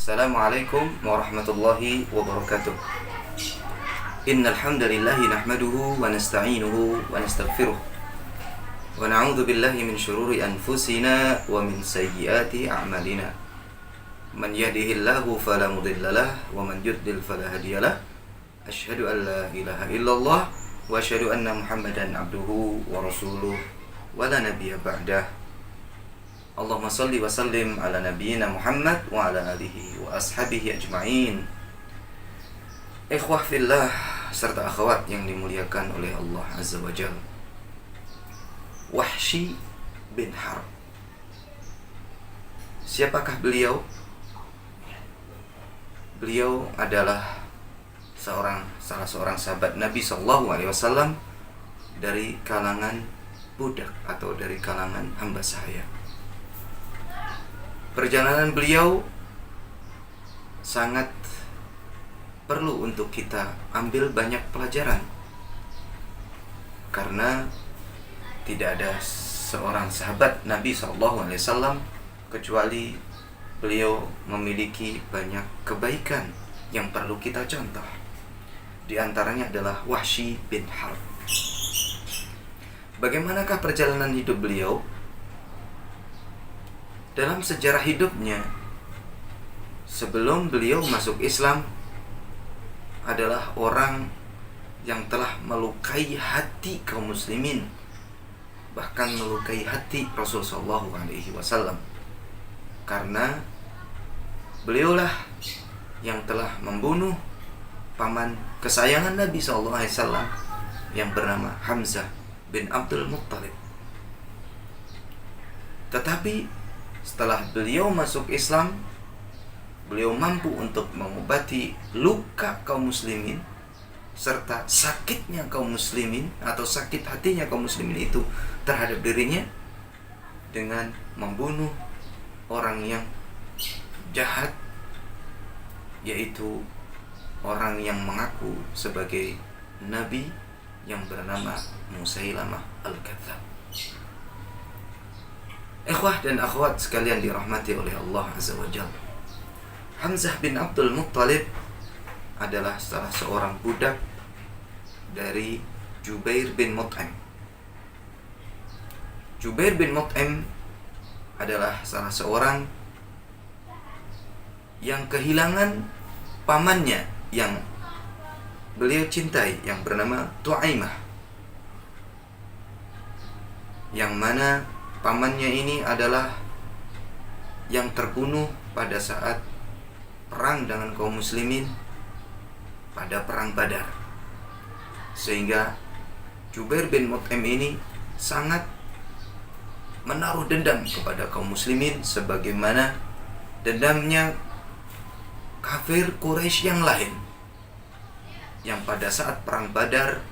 Assalamualaikum warahmatullahi wabarakatuh. Innal hamdalillah nahmaduhu wa nasta'inuhu wa nastaghfiruh wa na'udzu billahi min shururi anfusina wa min sayyiati a'malina. Man yahdihillahu fala mudhillalah wa man yudlil fala hadiyalah. Asyhadu an la ilaha illallah wa asyhadu anna Muhammadan abduhu wa rasuluh wa la nabiyya ba'dah. Allahumma salli wa sallim ala nabiyyina Muhammad wa ala alihi wa ashabihi ajma'in. Ikhwah fillah serta akhwat yang dimuliakan oleh Allah Azza wa Jalla. Wahsy bin Harb. Siapakah beliau? Beliau adalah salah seorang sahabat Nabi sallallahu alaihi wasallam dari kalangan budak atau dari kalangan hamba sahaya. Perjalanan beliau sangat perlu untuk kita ambil banyak pelajaran, karena tidak ada seorang sahabat Nabi SAW kecuali beliau memiliki banyak kebaikan yang perlu kita contoh. Di antaranya adalah Wahsy bin Harb. Bagaimanakah perjalanan hidup beliau? Dalam sejarah hidupnya, sebelum beliau masuk Islam, adalah orang yang telah melukai hati kaum muslimin, bahkan melukai hati Rasulullah SAW, karena beliaulah yang telah membunuh paman kesayangan Nabi SAW yang bernama Hamzah bin Abdul Muttalib. Tetapi setelah beliau masuk Islam, beliau mampu untuk mengobati luka kaum muslimin serta sakitnya kaum muslimin atau sakit hatinya kaum muslimin itu terhadap dirinya dengan membunuh orang yang jahat, yaitu orang yang mengaku sebagai nabi yang bernama Musailamah Al-Kadzab. Ikhwah dan akhwat sekalian dirahmati oleh Allah Azza wa Jalla, Hamzah bin Abdul Muttalib adalah salah seorang budak dari Jubair bin Mut'im. Jubair bin Mut'im adalah salah seorang yang kehilangan pamannya yang beliau cintai, yang bernama Tu'aimah, yang mana pamannya ini adalah yang terbunuh pada saat perang dengan kaum muslimin pada perang Badar. Sehingga Jubair bin Mut'im ini sangat menaruh dendam kepada kaum muslimin sebagaimana dendamnya kafir Quraisy yang lain, yang pada saat perang Badar,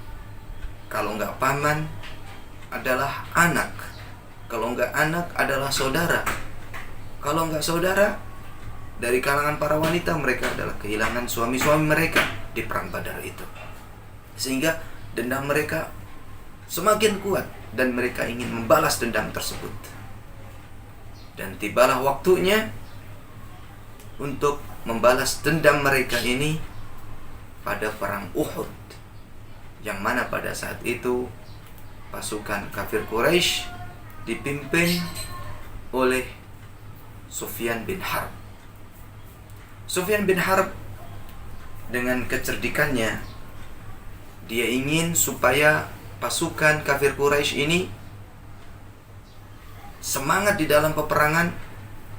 kalau nggak paman adalah anak, kalau nggak anak adalah saudara, kalau nggak saudara dari kalangan para wanita, mereka adalah kehilangan suami-suami mereka di perang Badar itu. Sehingga dendam mereka semakin kuat dan mereka ingin membalas dendam tersebut. Dan tibalah waktunya untuk membalas dendam mereka ini pada perang Uhud, yang mana pada saat itu pasukan kafir Quraisy dipimpin oleh Sufyan bin Harb. Sufyan bin Harb dengan kecerdikannya, dia ingin supaya pasukan kafir Quraisy ini semangat di dalam peperangan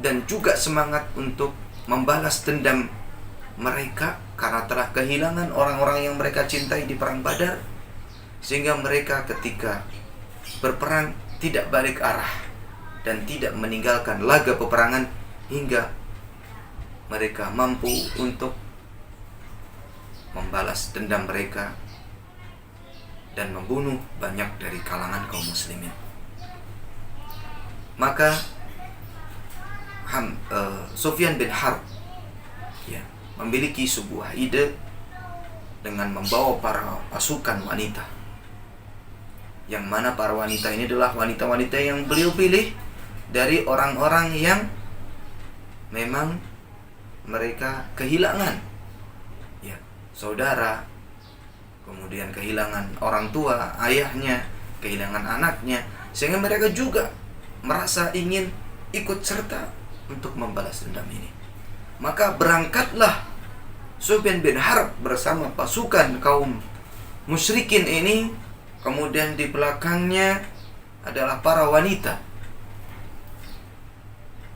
dan juga semangat untuk membalas dendam mereka karena telah kehilangan orang-orang yang mereka cintai di perang Badar, sehingga mereka ketika berperang tidak balik arah dan tidak meninggalkan laga peperangan hingga mereka mampu untuk membalas dendam mereka dan membunuh banyak dari kalangan kaum muslimin. Maka Sufyan bin Harb memiliki sebuah ide dengan membawa para pasukan wanita, yang mana para wanita ini adalah wanita-wanita yang beliau pilih dari orang-orang yang memang mereka kehilangan ya saudara, kemudian kehilangan orang tua, ayahnya, kehilangan anaknya, sehingga mereka juga merasa ingin ikut serta untuk membalas dendam ini. Maka berangkatlah Sufyan bin Harb bersama pasukan kaum musyrikin ini, kemudian di belakangnya adalah para wanita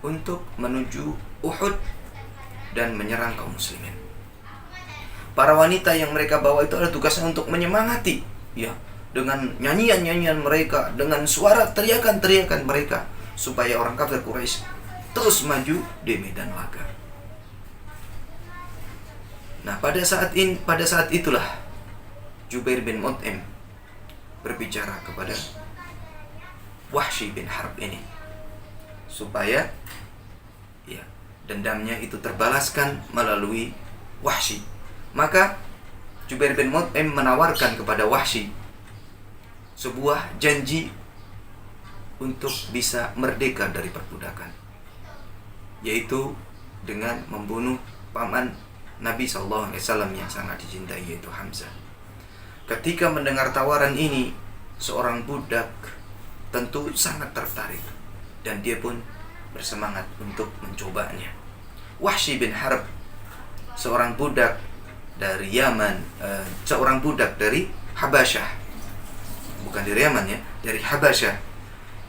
untuk menuju Uhud dan menyerang kaum muslimin. Para wanita yang mereka bawa itu adalah tugasnya untuk menyemangati ya, dengan nyanyian-nyanyian mereka, dengan suara teriakan-teriakan mereka, supaya orang kafir Quraisy terus maju di medan laga. Nah, pada saat itulah Jubair bin Mut'im berbicara kepada Wahsy bin Harb ini supaya ya dendamnya itu terbalaskan melalui Wahsy. Maka Jubair bin Mut'im menawarkan kepada Wahsy sebuah janji untuk bisa merdeka dari perbudakan, yaitu dengan membunuh paman Nabi SAW yang sangat dicintai, yaitu Hamzah. Ketika mendengar tawaran ini, seorang budak tentu sangat tertarik dan dia pun bersemangat untuk mencobanya. Wahsy bin Harb, seorang budak dari Yaman, seorang budak dari Habasyah, bukan dari Yaman ya, dari Habasyah,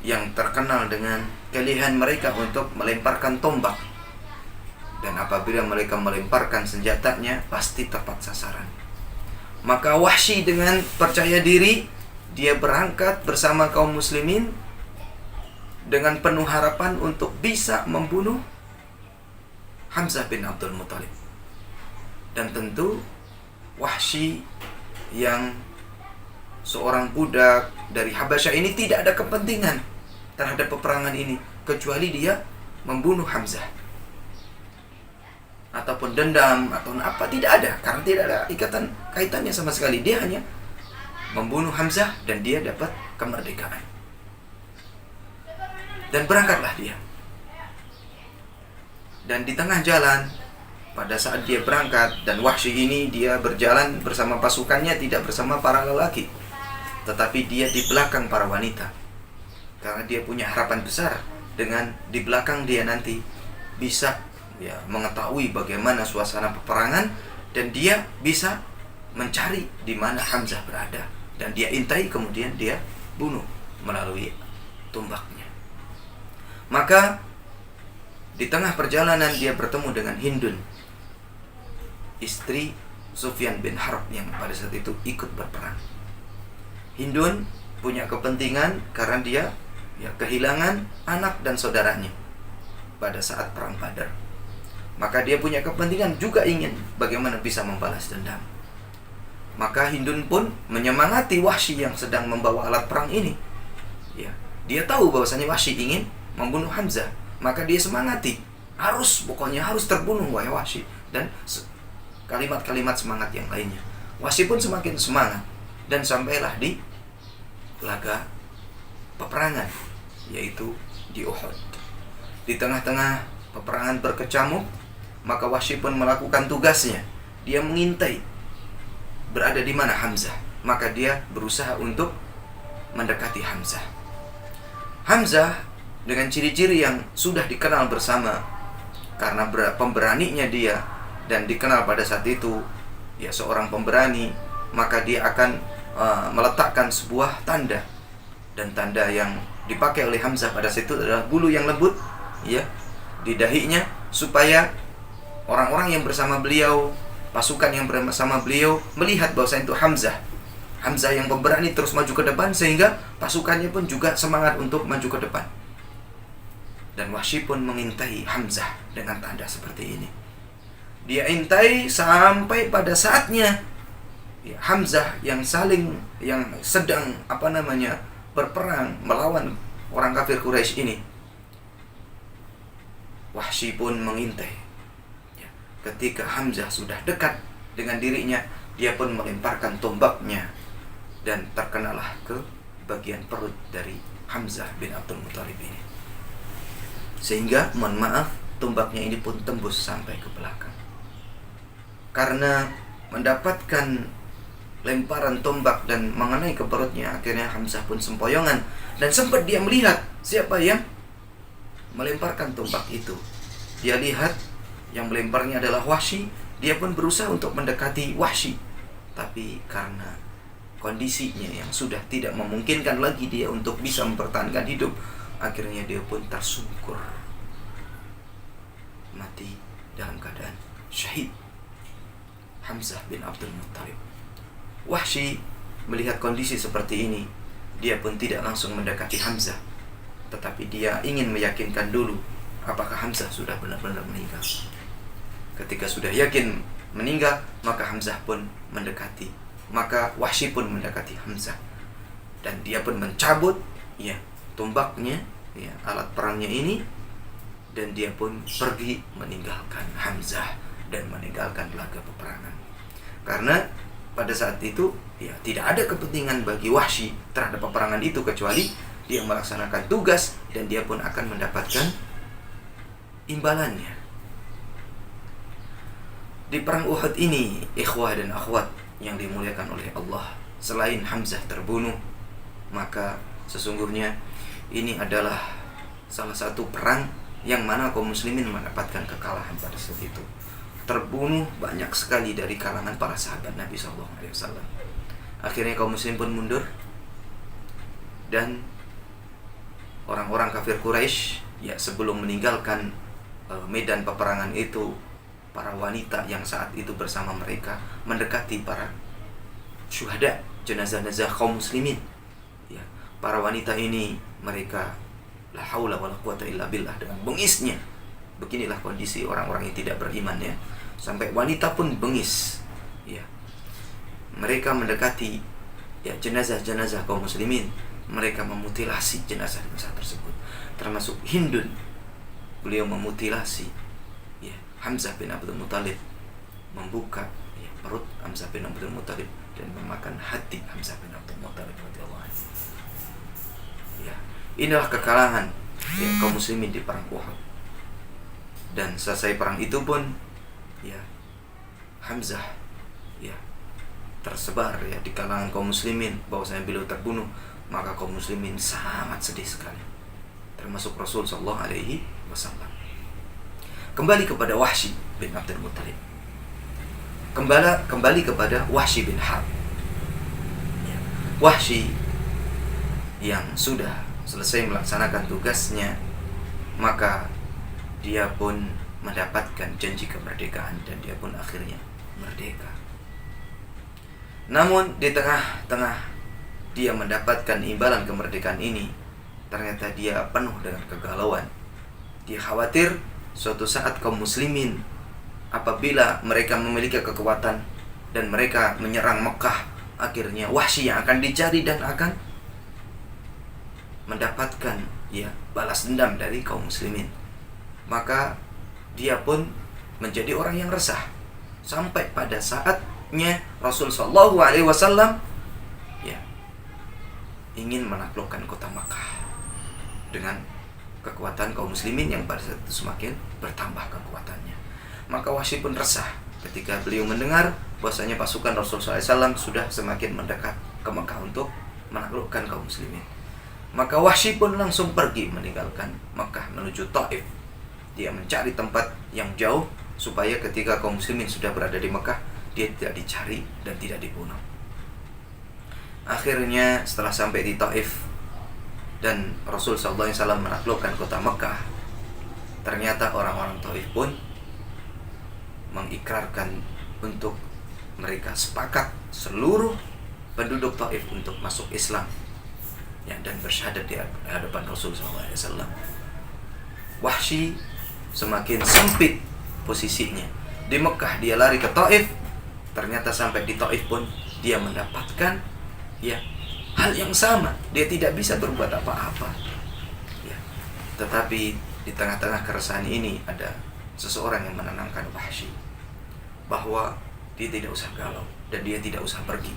yang terkenal dengan keahlian mereka untuk melemparkan tombak, dan apabila mereka melemparkan senjatanya pasti tepat sasaran. Maka Wahsy dengan percaya diri, dia berangkat bersama kaum muslimin dengan penuh harapan untuk bisa membunuh Hamzah bin Abdul Muthalib. Dan tentu Wahsy yang seorang budak dari Habasyah ini tidak ada kepentingan terhadap peperangan ini, kecuali dia membunuh Hamzah. Ataupun dendam atau apa, tidak ada, karena tidak ada kaitannya sama sekali. Dia hanya membunuh Hamzah dan dia dapat kemerdekaan. Dan berangkatlah dia. Dan di tengah jalan, pada saat dia berangkat, dan Wahsy ini dia berjalan bersama pasukannya, tidak bersama para lelaki, tetapi dia di belakang para wanita, karena dia punya harapan besar dengan di belakang dia nanti bisa ya mengetahui bagaimana suasana peperangan, dan dia bisa mencari di mana Hamzah berada, dan dia intai, kemudian dia bunuh melalui tombaknya. Maka di tengah perjalanan dia bertemu dengan Hindun, istri Sufyan bin Harb yang pada saat itu ikut berperang. Hindun punya kepentingan karena dia ya kehilangan anak dan saudaranya pada saat perang Badar. Maka dia punya kepentingan juga ingin bagaimana bisa membalas dendam. Maka Hindun pun menyemangati Wahsy yang sedang membawa alat perang ini. Ya, dia tahu bahwasanya Wahsy ingin membunuh Hamzah, maka dia semangati, pokoknya harus terbunuh wahai Wahsy, dan kalimat-kalimat semangat yang lainnya. Wahsy pun semakin semangat, dan sampailah di laga peperangan, yaitu di Uhud. Di tengah-tengah peperangan berkecamuk, maka Wahsy pun melakukan tugasnya. Dia mengintai berada di mana Hamzah, maka dia berusaha untuk mendekati Hamzah. Hamzah dengan ciri-ciri yang sudah dikenal bersama karena pemberaninya dia, dan dikenal pada saat itu ya seorang pemberani, maka dia akan meletakkan sebuah tanda, dan tanda yang dipakai oleh Hamzah pada saat itu adalah bulu yang lembut ya di dahinya, supaya orang-orang yang bersama beliau, pasukan yang bersama beliau melihat bahwasanya itu Hamzah yang pemberani terus maju ke depan, sehingga pasukannya pun juga semangat untuk maju ke depan. Dan Wahsy pun mengintai Hamzah dengan tanda seperti ini. Dia intai sampai pada saatnya ya, Hamzah yang sedang berperang melawan orang kafir Quraisy ini, Wahsy pun mengintai ya. Ketika Hamzah sudah dekat dengan dirinya, dia pun melemparkan tombaknya, dan terkenalah ke bagian perut dari Hamzah bin Abdul Muthalib ini, sehingga mohon maaf tombaknya ini pun tembus sampai ke belakang. Karena mendapatkan lemparan tombak dan mengenai ke perutnya, akhirnya Hamzah pun sempoyongan. Dan sempat dia melihat siapa yang melemparkan tombak itu. Dia lihat yang melemparnya adalah Wahsy. Dia pun berusaha untuk mendekati Wahsy, tapi karena kondisinya yang sudah tidak memungkinkan lagi dia untuk bisa mempertahankan hidup, akhirnya dia pun tersungkur mati dalam keadaan syahid. Hamzah bin Abdul Muttalib. Wahsy melihat kondisi seperti ini, dia pun tidak langsung mendekati Hamzah, tetapi dia ingin meyakinkan dulu apakah Hamzah sudah benar-benar meninggal. Ketika sudah yakin meninggal, maka Hamzah pun mendekati, maka Wahsy pun mendekati Hamzah, dan dia pun mencabut tombaknya, alat perangnya ini, dan dia pun pergi meninggalkan Hamzah dan meninggalkan laga peperangan. Karena pada saat itu tidak ada kepentingan bagi Wahsy terhadap peperangan itu, kecuali dia melaksanakan tugas dan dia pun akan mendapatkan imbalannya. Di perang Uhud ini, ikhwah dan akhwat yang dimuliakan oleh Allah, selain Hamzah terbunuh, maka sesungguhnya ini adalah salah satu perang yang mana kaum muslimin mendapatkan kekalahan pada saat itu. Terbunuh banyak sekali dari kalangan para sahabat Nabi SAW. Akhirnya kaum muslim pun mundur, dan orang-orang kafir Quraisy sebelum meninggalkan medan peperangan itu, para wanita yang saat itu bersama mereka mendekati para syuhada, jenazah-jenazah kaum muslimin. Para wanita ini, mereka la haula wala quwata illa billah, dengan bengisnya. Beginilah kondisi orang-orang yang tidak beriman, sampai wanita pun bengis. Mereka mendekati jenazah-jenazah kaum muslimin. Mereka memutilasi jenazah-jenazah tersebut, termasuk Hindun. Beliau memutilasi Hamzah bin Abdul Muttalib, membuka perut Hamzah bin Abdul Muttalib dan memakan hati Hamzah bin Abdul Muttalib radhiyallahu anhu. Inilah kekalahan kaum muslimin di perang Uhud. Dan selesai perang itu pun Hamzah tersebar di kalangan kaum muslimin bahwasanya beliau terbunuh. Maka kaum muslimin sangat sedih sekali, termasuk Rasul sallallahu alaihi wasallam. Kembali kepada Wahsy bin Abdul Muttalib. Kembali kepada Wahsy bin Harb. Wahsy yang sudah selesai melaksanakan tugasnya, maka dia pun mendapatkan janji kemerdekaan dan dia pun akhirnya merdeka. Namun di tengah-tengah dia mendapatkan imbalan kemerdekaan ini, ternyata dia penuh dengan kegalauan. Dia khawatir suatu saat kaum muslimin, apabila mereka memiliki kekuatan dan mereka menyerang Mekah, akhirnya Wahsy yang akan dicari dan akan mendapatkan balas dendam dari kaum muslimin. Maka dia pun menjadi orang yang resah, sampai pada saatnya Rasul sallallahu alaihi wasallam ingin menaklukkan kota Makkah dengan kekuatan kaum muslimin yang pada saat itu semakin bertambah kekuatannya. Maka Wahsy pun resah ketika beliau mendengar bahwasanya pasukan Rasul sallallahu alaihi wasallam sudah semakin mendekat ke Makkah untuk menaklukkan kaum muslimin. Maka Wahsy pun langsung pergi meninggalkan Makkah menuju Taif. Dia mencari tempat yang jauh supaya ketika kaum muslimin sudah berada di Makkah, dia tidak dicari dan tidak dibunuh. Akhirnya setelah sampai di Taif dan Rasul sallallahu alaihi wasallam menaklukkan kota Makkah, ternyata orang-orang Taif pun mengikrarkan untuk mereka sepakat seluruh penduduk Taif untuk masuk Islam dan bersyahadat di hadapan Rasul sallallahu alaihi wasallam. Wahsy semakin sempit posisinya. Di Mekah dia lari ke Taif, ternyata sampai di Taif pun dia mendapatkan hal yang sama. Dia tidak bisa berbuat apa-apa. Tetapi di tengah-tengah keresahan ini ada seseorang yang menenangkan Wahsy bahwa dia tidak usah galau dan dia tidak usah pergi.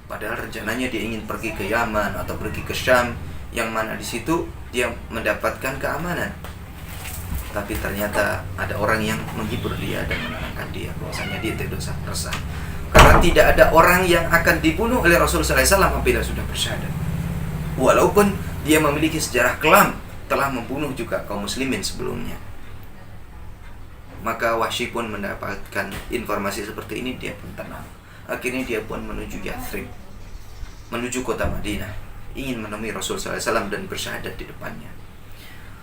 Padahal rencananya dia ingin pergi ke Yaman atau pergi ke Syam, yang mana di situ dia mendapatkan keamanan. tapi ternyata ada orang yang menghibur dia dan menenangkan dia bahwasanya dia tidak usah resah. Karena tidak ada orang yang akan dibunuh oleh Rasulullah SAW apabila sudah bersyahadat. Walaupun dia memiliki sejarah kelam, telah membunuh juga kaum muslimin sebelumnya. Maka Wahsy pun mendapatkan informasi seperti ini, dia pun tenang. Akhirnya dia pun menuju Yathrib, menuju kota Madinah, ingin menemui Rasulullah SAW dan bersyahadat di depannya.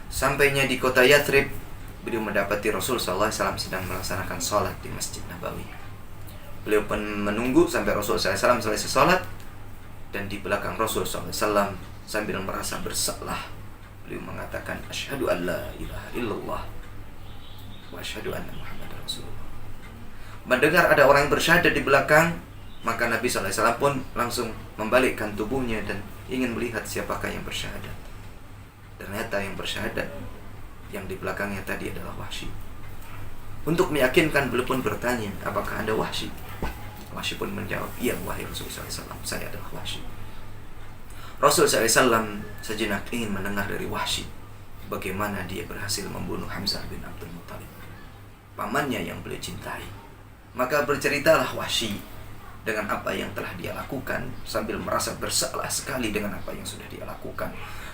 Sampainya di kota Yathrib, beliau mendapati Rasulullah SAW sedang melaksanakan sholat di Masjid Nabawi. Beliau pun menunggu sampai Rasulullah SAW selesai sholat, dan di belakang Rasulullah SAW sambil merasa bersalah, beliau mengatakan, Asyhadu an la ilaha illallah wa asyhadu anna Muhammadar Rasulullah. Mendengar ada orang yang bersyahadat di belakang, maka Nabi SAW pun langsung membalikkan tubuhnya dan ingin melihat siapakah yang bersyahadat. Ternyata yang bersyahadat yang di belakangnya tadi adalah Wahsy. Untuk meyakinkan, beliau pun bertanya, apakah Anda Wahsy? Wahsy pun menjawab, iya wahai Rasulullah SAW, saya adalah Wahsy. Rasulullah SAW sejenak ingin mendengar dari Wahsy bagaimana dia berhasil membunuh Hamzah bin Abdul Muttalib, pamannya yang beliau cintai. Maka berceritalah Wahsy dengan apa yang telah dia lakukan, sambil merasa bersalah sekali dengan apa yang sudah dia lakukan.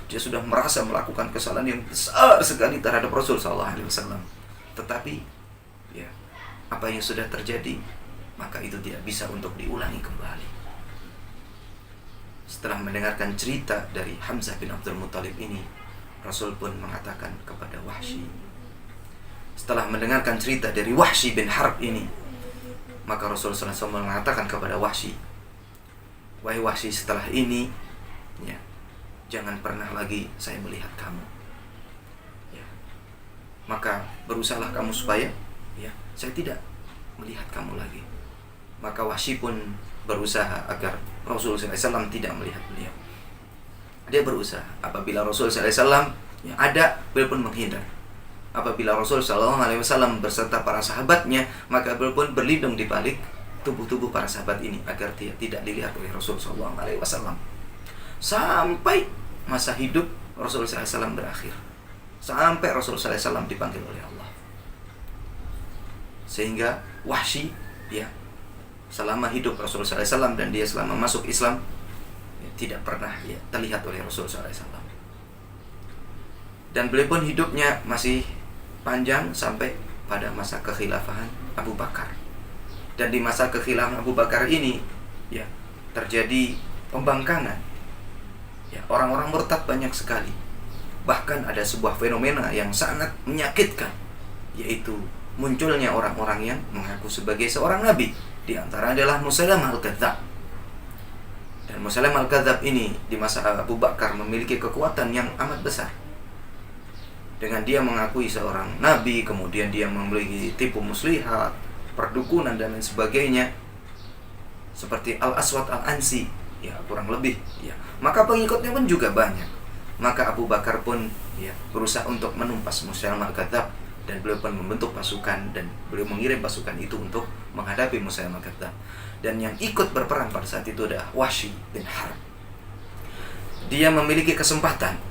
Dia sudah merasa melakukan kesalahan yang besar sekali terhadap Rasulullah SAW. Tetapi ya, apa yang sudah terjadi, maka itu tidak bisa untuk diulangi kembali. Setelah mendengarkan cerita dari Hamzah bin Abdul Muttalib ini, Rasul pun mengatakan kepada Wahsy. Setelah mendengarkan cerita dari Wahsy bin Harb ini, maka Rasulullah SAW mengatakan kepada Wahsy, wahai Wahsy, setelah ini ya, jangan pernah lagi saya melihat kamu ya. Maka berusahalah kamu supaya ya, saya tidak melihat kamu lagi. Maka Wahsy pun berusaha agar Rasulullah SAW tidak melihat beliau. Dia berusaha. Apabila Rasulullah SAW yang ada, beliau pun menghindar. Apabila Rasulullah SAW berserta para sahabatnya, maka beliau pun berlindung di balik tubuh-tubuh para sahabat ini agar dia tidak dilihat oleh Rasulullah SAW. Sampai masa hidup Rasulullah SAW berakhir, sampai Rasulullah SAW dipanggil oleh Allah. Sehingga Wahsy ya, selama hidup Rasulullah SAW dan dia selama masuk Islam ya, tidak pernah ya, terlihat oleh Rasulullah SAW. Dan beliau pun hidupnya masih panjang sampai pada masa kekhilafahan Abu Bakar. Dan di masa kekhilafahan Abu Bakar ini ya, terjadi pembangkangan ya, orang-orang murtad banyak sekali. Bahkan ada sebuah fenomena yang sangat menyakitkan, yaitu munculnya orang-orang yang mengaku sebagai seorang nabi. Di antara adalah Musailamah al-Kadzdzab. Dan Musailamah al-Kadzdzab ini di masa Abu Bakar memiliki kekuatan yang amat besar. Dengan dia mengakui seorang nabi, kemudian dia memiliki tipu muslihat, perdukunan dan lain sebagainya, seperti Al-Aswad Al-Ansi ya, kurang lebih ya. Maka pengikutnya pun juga banyak. Maka Abu Bakar pun ya, berusaha untuk menumpas Musailamah al-Kadzdzab, dan beliau pun membentuk pasukan dan beliau mengirim pasukan itu untuk menghadapi Musailamah al-Kadzdzab. Dan yang ikut berperang pada saat itu adalah Wahsy bin Harb. Dia memiliki kesempatan.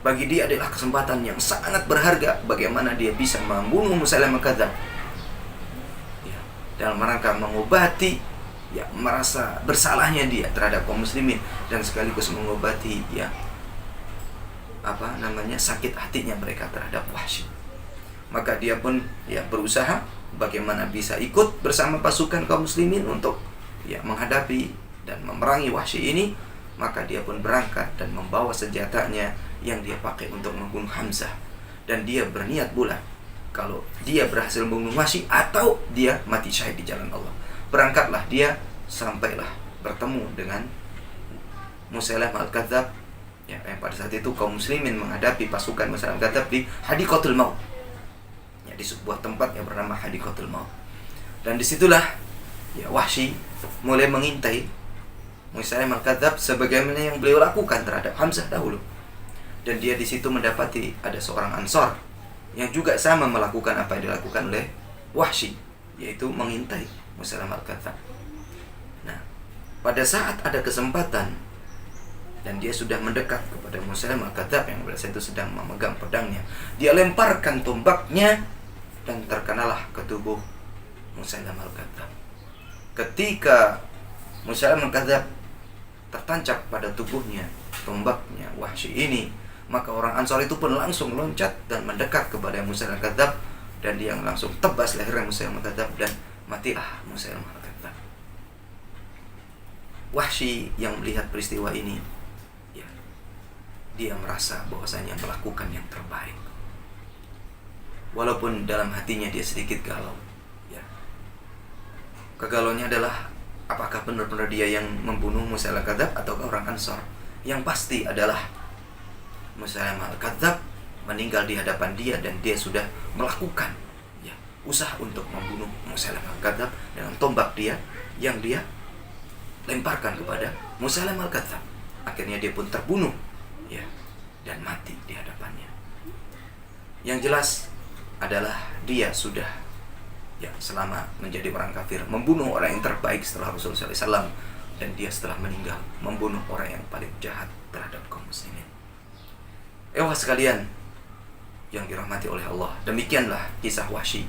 Bagi dia adalah kesempatan yang sangat berharga bagaimana dia bisa membunuh Musailamah al-Kadzdzab ya, dalam rangka mengobati ya, merasa bersalahnya dia terhadap kaum muslimin, dan sekaligus mengobati ya, sakit hatinya mereka terhadap Wahsy. Maka dia pun ya, berusaha bagaimana bisa ikut bersama pasukan kaum muslimin untuk ya, menghadapi dan memerangi Wahsy ini. Maka dia pun berangkat dan membawa senjatanya yang dia pakai untuk membunuh Hamzah. Dan dia berniat bulat, kalau dia berhasil membunuh Wahsy atau dia mati syahid di jalan Allah. Berangkatlah dia, sampailah bertemu dengan Musailamah al-Kadzdzab ya, yang pada saat itu kaum muslimin menghadapi pasukan Musailamah al-Kadzdzab di Hadiqatul Maut ya, di sebuah tempat yang bernama Hadiqatul Maut. Dan disitulah ya, Wahsy mulai mengintai Musailamah al-Kadzdzab sebagaimana yang beliau lakukan terhadap Hamzah dahulu. Dan dia di situ mendapati ada seorang Ansor yang juga sama melakukan apa yang dilakukan oleh Wahsy, yaitu mengintai Musailamah al-Kadzdzab. Nah, pada saat ada kesempatan dan dia sudah mendekat kepada Musailamah al-Kadzdzab yang pada saat itu sedang memegang pedangnya. Dia lemparkan tombaknya dan terkenalah ke tubuh Musailamah al-Kadzdzab. Ketika Musailamah al-Kadzdzab tertancap pada tubuhnya tombaknya Wahsy ini, maka orang Ansor itu pun langsung loncat dan mendekat kepada Musailamah al-Kadzdzab, dan dia langsung tebas lehernya Musailamah al-Kadzdzab dan matilah Musailamah al-Kadzdzab. Wahsy yang melihat peristiwa ini, ya, dia merasa bahwasanya melakukan yang terbaik, walaupun dalam hatinya dia sedikit galau. Ya. Kegalauannya adalah apakah benar-benar dia yang membunuh Musailamah al-Kadzdzab ataukah orang Ansor? Yang pasti adalah Musailamah al-Kadzdzab meninggal di hadapan dia, dan dia sudah melakukan, ya, usaha untuk membunuh Musailamah al-Kadzdzab dengan tombak dia yang dia lemparkan kepada Musailamah al-Kadzdzab. Akhirnya dia pun terbunuh, ya, dan mati di hadapannya. Yang jelas adalah dia sudah, ya, selama menjadi orang kafir membunuh orang yang terbaik setelah Rasulullah SAW, dan dia setelah meninggal membunuh orang yang paling jahat terhadap kaum muslimin. Sekalian yang dirahmati oleh Allah, demikianlah kisah Wahsy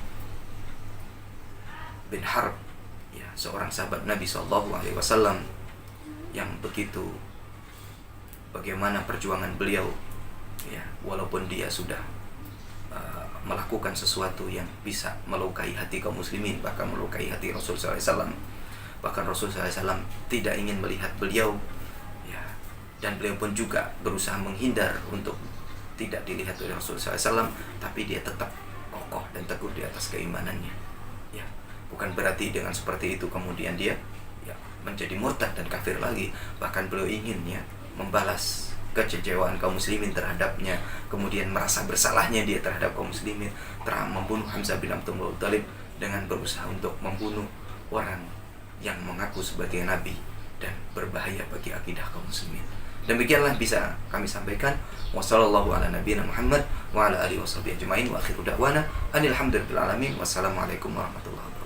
bin Harb, ya, seorang sahabat Nabi SAW yang begitu bagaimana perjuangan beliau, ya, walaupun dia sudah melakukan sesuatu yang bisa melukai hati kaum muslimin, bahkan melukai hati Rasulullah SAW. Bahkan Rasulullah SAW tidak ingin melihat beliau, ya, dan beliau pun juga berusaha menghindar untuk tidak dilihat oleh Rasulullah SAW, tapi dia tetap kokoh dan teguh di atas keimanannya. Ya, bukan berarti dengan seperti itu kemudian dia, ya, menjadi murtad dan kafir lagi. Bahkan beliau ingin, ya, membalas kecewaan kaum muslimin terhadapnya, kemudian merasa bersalahnya dia terhadap kaum muslimin, telah membunuh Hamzah bin Abdul Muthalib dengan berusaha untuk membunuh orang yang mengaku sebagai nabi dan berbahaya bagi akidah kaum muslimin. Demikianlah bisa kami sampaikan. Wassallallahu ala nabiyina Muhammad wa ala alihi washabihi ajmain wa akhiru da'wana anil hamdulillahi rabbil alamin. Wassalamualaikum warahmatullahi wabarakatuh.